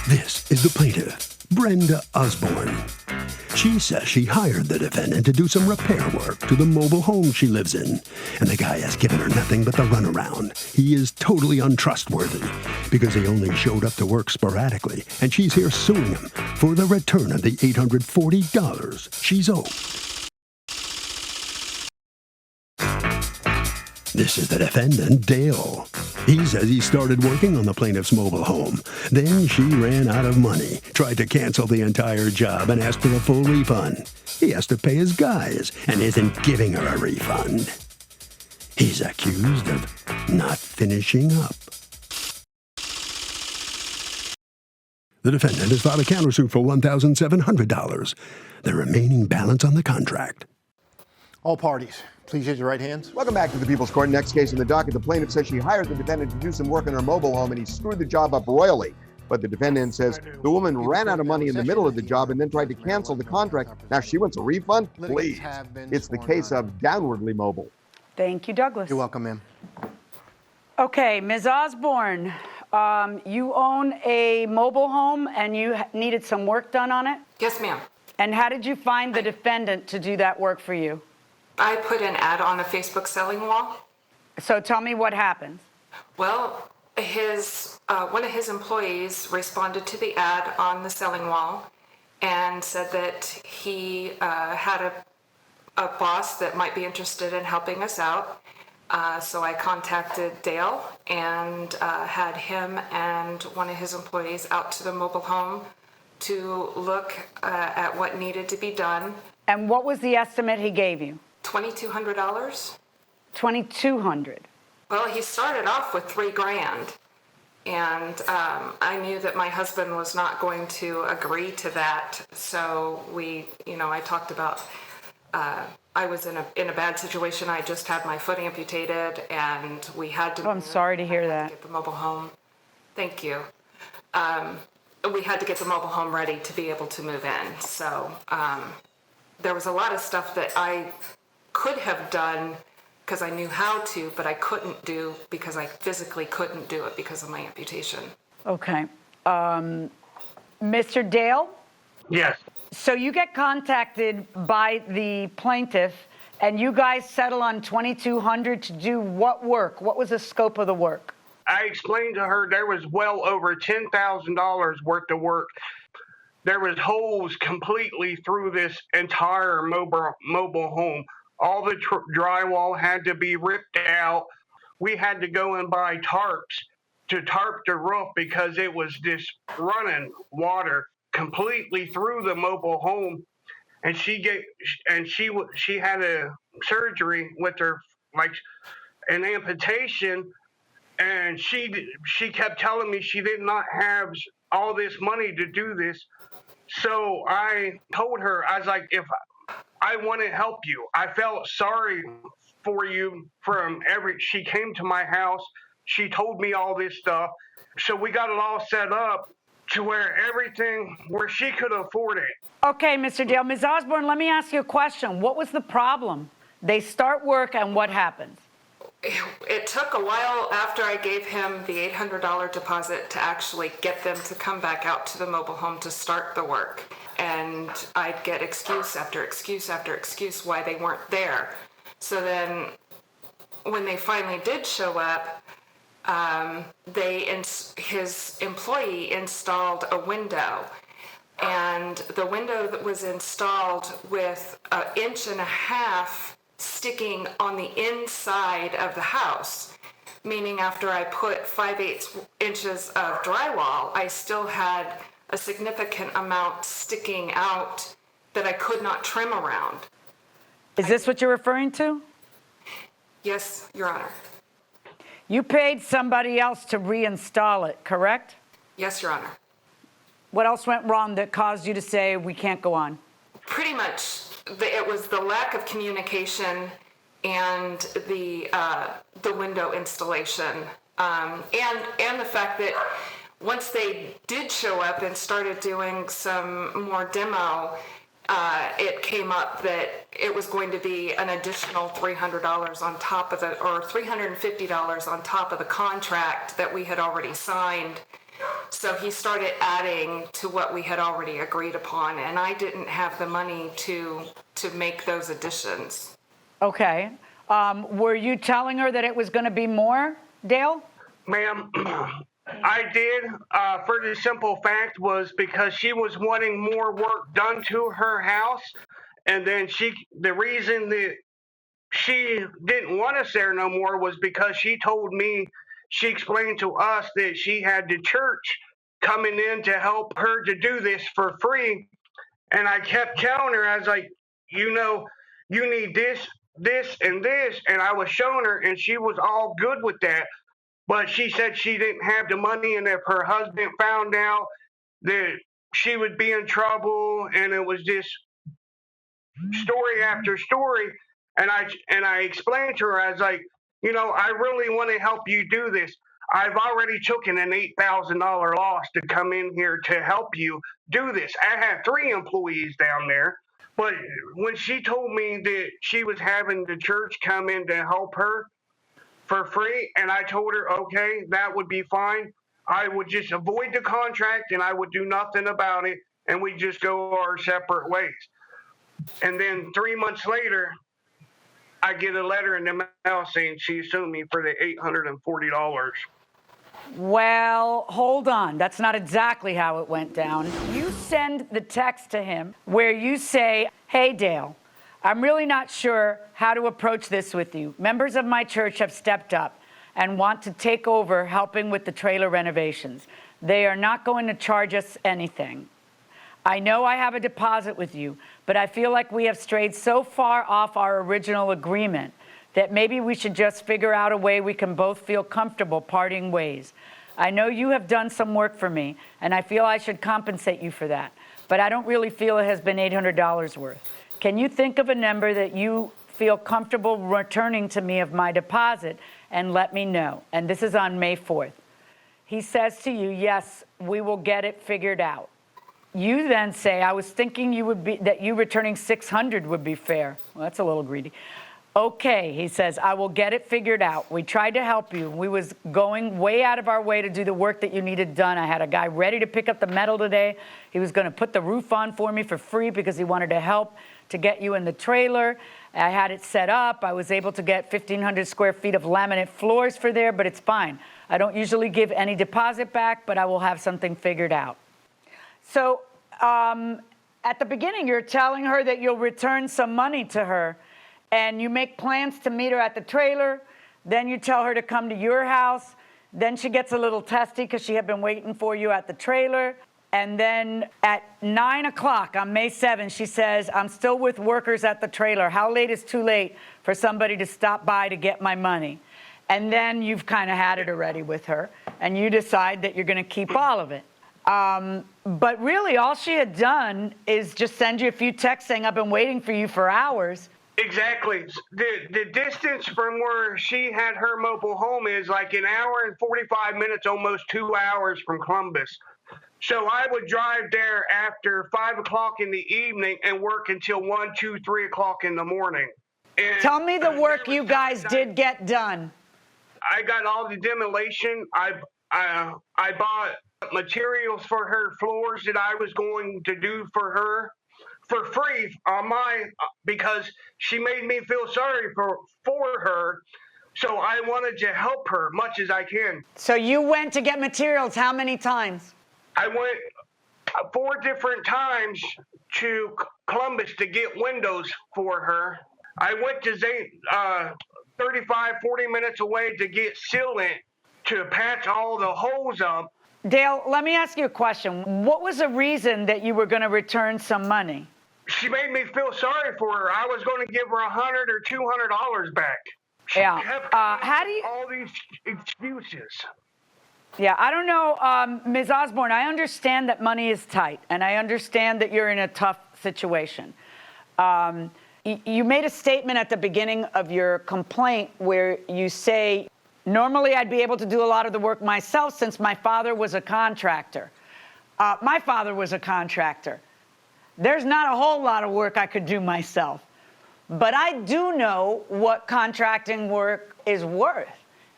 This is the plaintiff, Brenda Osborne. She says she hired the defendant to do some repair work to the mobile home she lives in, and the guy has given her nothing but the runaround. He is totally untrustworthy because he only showed up to work sporadically, and she's here suing him for the return of the $840 she's owed. This is the defendant, Dale. He says he started working on the plaintiff's mobile home. Then she ran out of money, tried to cancel the entire job, and asked for a full refund. He has to pay his guys and isn't giving her a refund. He's accused of not finishing up. The defendant has filed a countersuit for $1,700, the remaining balance on the contract. All parties, please raise your right hands. Welcome back to the People's Court. Next case in the docket, the plaintiff says she hired the defendant to do some work in her mobile home and he screwed the job up royally. But the defendant says the woman ran out of money in the middle of the job and then tried to cancel the contract. Now she wants a refund? Please. It's the case of downwardly mobile. Thank you, Douglas. You're welcome, ma'am. Okay, Ms. Osborne, you own a mobile home and you needed some work done on it? Yes, ma'am. And how did you find the defendant to do that work for you? I put an ad on a Facebook selling wall. So tell me what happened. Well, one of his employees responded to the ad on the selling wall and said that he had a boss that might be interested in helping us out. So I contacted Dale and had him and one of his employees out to the mobile home to look at what needed to be done. And what was the estimate he gave you? $2,200. $2,200. Well, he started off with $3,000, and I knew that my husband was not going to agree to that. So I talked about. I was in a bad situation. I just had my foot amputated, and we had to. Oh, I'm sorry to hear that. Get the mobile home. Thank you. We had to get the mobile home ready to be able to move in. So there was a lot of stuff that I could have done because I knew how to, but I couldn't do because I physically couldn't do it because of my amputation. Okay. Mr. Dale? Yes. So you get contacted by the plaintiff and you guys settle on $2,200 to do what work? What was the scope of the work? I explained to her there was well over $10,000 worth of work. There was holes completely through this entire mobile home. All the drywall had to be ripped out. We had to go and buy tarps to tarp the roof because it was just running water completely through the mobile home. And she had a surgery with her, like an amputation, and she kept telling me she did not have all this money to do this. So I told her, I was like, if I want to help you. I felt sorry for you she came to my house. She told me all this stuff. So we got it all set up to where she could afford it. Okay, Mr. Dale. Ms. Osborne, let me ask you a question. What was the problem? They start work and what happens? It took a while after I gave him the $800 deposit to actually get them to come back out to the mobile home to start the work. And I'd get excuse after excuse after excuse why they weren't there. So then when they finally did show up, his employee installed a window. And the window that was installed with 1.5 inches sticking on the inside of the house, meaning after I put 5/8 inches of drywall, I still had a significant amount sticking out that I could not trim around. Is this what you're referring to? Yes, Your Honor. You paid somebody else to reinstall it, correct? Yes, Your Honor. What else went wrong that caused you to say we can't go on? Pretty much, it was the lack of communication and the window installation, and the fact that once they did show up and started doing some more demo, it came up that it was going to be an additional $300 on top of or $350 on top of the contract that we had already signed So he started adding to what we had already agreed upon, and I didn't have the money to make those additions. Okay. Were you telling her that it was going to be more, Dale? Ma'am, I did, for the simple fact was because she was wanting more work done to her house. And then the reason that she didn't want us there no more was because she explained to us that she had the church coming in to help her to do this for free. And I kept telling her, I was like, you need this, and this. And I was showing her, and she was all good with that. But she said she didn't have the money, and if her husband found out that she would be in trouble, and it was just story after story. And I explained to her, I was like, I really want to help you do this. I've already taken an $8,000 loss to come in here to help you do this. I had 3 employees down there. But when she told me that she was having the church come in to help her for free, and I told her, okay, that would be fine. I would just avoid the contract and I would do nothing about it, and we just go our separate ways. And then 3 months later, I get a letter in the mail saying she sued me for the $840. Well, hold on. That's not exactly how it went down. You send the text to him where you say, hey, Dale, I'm really not sure how to approach this with you. Members of my church have stepped up and want to take over helping with the trailer renovations. They are not going to charge us anything. I know I have a deposit with you, but I feel like we have strayed so far off our original agreement that maybe we should just figure out a way we can both feel comfortable parting ways. I know you have done some work for me, and I feel I should compensate you for that, but I don't really feel it has been $800 worth. Can you think of a number that you feel comfortable returning to me of my deposit and let me know? And this is on May 4th. He says to you, yes, we will get it figured out. You then say, I was thinking that you returning $600 would be fair. Well, that's a little greedy. Okay, he says, I will get it figured out. We tried to help you. We was going way out of our way to do the work that you needed done. I had a guy ready to pick up the metal today. He was going to put the roof on for me for free because he wanted to help to get you in the trailer. I had it set up. I was able to get 1,500 square feet of laminate floors for there, but it's fine. I don't usually give any deposit back, but I will have something figured out. So at the beginning, you're telling her that you'll return some money to her, and you make plans to meet her at the trailer. Then you tell her to come to your house. Then she gets a little testy because she had been waiting for you at the trailer. And then at 9 o'clock on May 7th, she says, I'm still with workers at the trailer. How late is too late for somebody to stop by to get my money? And then you've kind of had it already with her, and you decide that you're going to keep all of it. But really, all she had done is just send you a few texts saying, I've been waiting for you for hours. Exactly. The distance from where she had her mobile home is like an hour and 45 minutes, almost 2 hours from Columbus. So I would drive there after 5 o'clock in the evening and work until 1, 2, 3 o'clock in the morning. And tell me the work you guys did get done. I got all the demolition. I bought materials for her floors that I was going to do for her for free because she made me feel sorry for her. So I wanted to help her much as I can. So you went to get materials how many times? I went 4 different times to Columbus to get windows for her. I went to 35, 40 minutes away to get sealant to patch all the holes up. Dale, let me ask you a question. What was the reason that you were going to return some money? She made me feel sorry for her. I was going to give her $100 or $200 back. She kept all these excuses. Yeah, I don't know, Ms. Osborne, I understand that money is tight, and I understand that you're in a tough situation. You made a statement at the beginning of your complaint where you say, normally I'd be able to do a lot of the work myself since my father was a contractor. My father was a contractor. There's not a whole lot of work I could do myself, but I do know what contracting work is worth.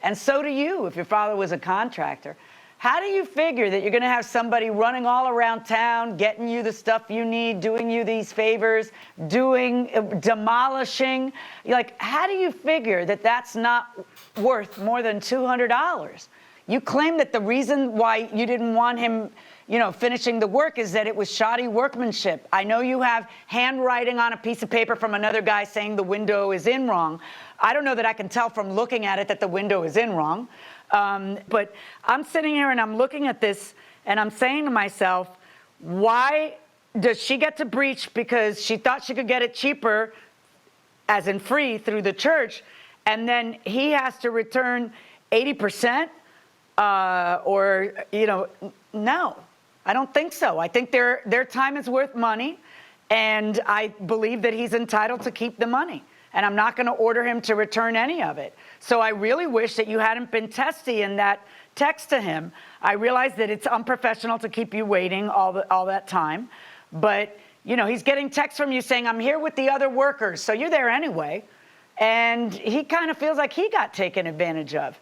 And so do you, if your father was a contractor. How do you figure that you're going to have somebody running all around town, getting you the stuff you need, doing you these favors, demolishing? Like, how do you figure that that's not worth more than $200? You claim that the reason why you didn't want him, finishing the work is that it was shoddy workmanship. I know you have handwriting on a piece of paper from another guy saying the window is in wrong. I don't know that I can tell from looking at it that the window is in wrong. But I'm sitting here and I'm looking at this and I'm saying to myself, why does she get to breach because she thought she could get it cheaper, as in free, through the church, and then he has to return 80%? No, I don't think so. I think their time is worth money, and I believe that he's entitled to keep the money. And I'm not going to order him to return any of it. So I really wish that you hadn't been testy in that text to him. I realize that it's unprofessional to keep you waiting all that time. But, he's getting texts from you saying, I'm here with the other workers. So you're there anyway. And he kind of feels like he got taken advantage of.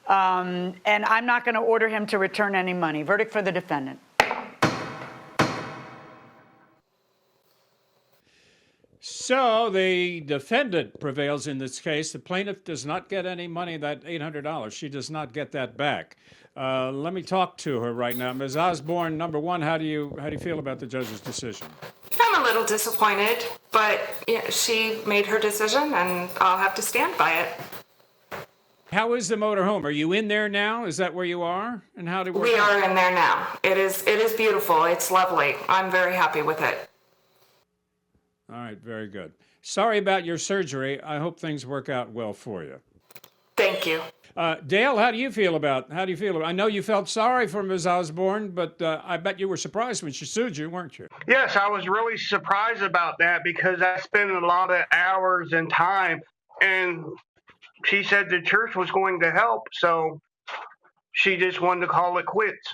And I'm not going to order him to return any money. Verdict for the defendant. So the defendant prevails in this case. The plaintiff does not get any money, that $800. She does not get that back. Let me talk to her right now. Ms. Osborne, number one, how do you feel about the judge's decision? I'm a little disappointed, but she made her decision, and I'll have to stand by it. How is the motorhome? Are you in there now? Is that where you are? And how do we are in there now. It is beautiful. It's lovely. I'm very happy with it. All right, very good. Sorry about your surgery. I hope things work out well for you. Thank you. Dale, how do you feel about? I know you felt sorry for Ms. Osborne, but I bet you were surprised when she sued you, weren't you? Yes, I was really surprised about that because I spent a lot of hours and time, and she said the church was going to help, so she just wanted to call it quits.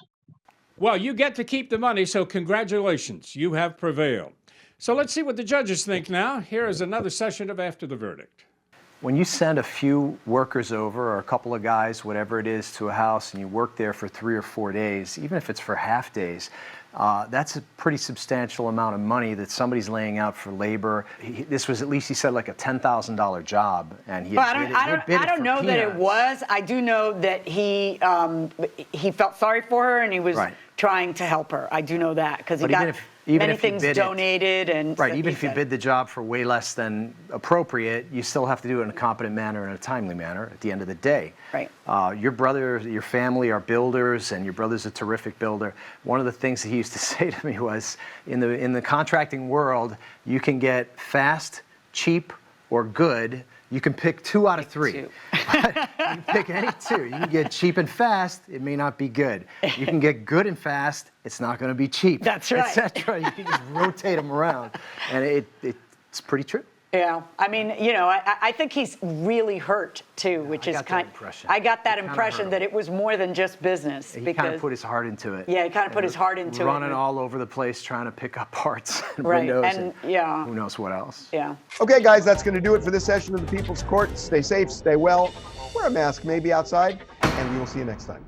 Well, you get to keep the money, so congratulations. You have prevailed. So let's see what the judges think now. Here is another session of After the Verdict. When you send a few workers over, or a couple of guys, whatever it is, to a house, and you work there for 3 or 4 days, even if it's for half days, that's a pretty substantial amount of money that somebody's laying out for labor. This was, at least he said, like a $10,000 job, and he had I don't know that it was. I do know that he felt sorry for her and he was trying to help her. I do know that because he got many things donated. Even if you bid the job for way less than appropriate, you still have to do it in a competent manner and a timely manner at the end of the day. Right. Your brother, your family are builders, and your brother's a terrific builder. One of the things that he used to say to me was, in the contracting world, you can get fast, cheap, or good. You can pick 2 out of 3. You can pick any 2. You can get cheap and fast. It may not be good. You can get good and fast. It's not going to be cheap. That's right. Etc. You can just rotate them around, and it's pretty true. Yeah, I mean, I think he's really hurt too, which is kind. I got that impression that it was more than just business. He kind of put his heart into it. Yeah, he kind of put his heart into it. Running all over the place trying to pick up parts and windows and who knows what else. Yeah. Okay, guys, that's going to do it for this session of the People's Court. Stay safe, stay well, wear a mask maybe outside, and we will see you next time.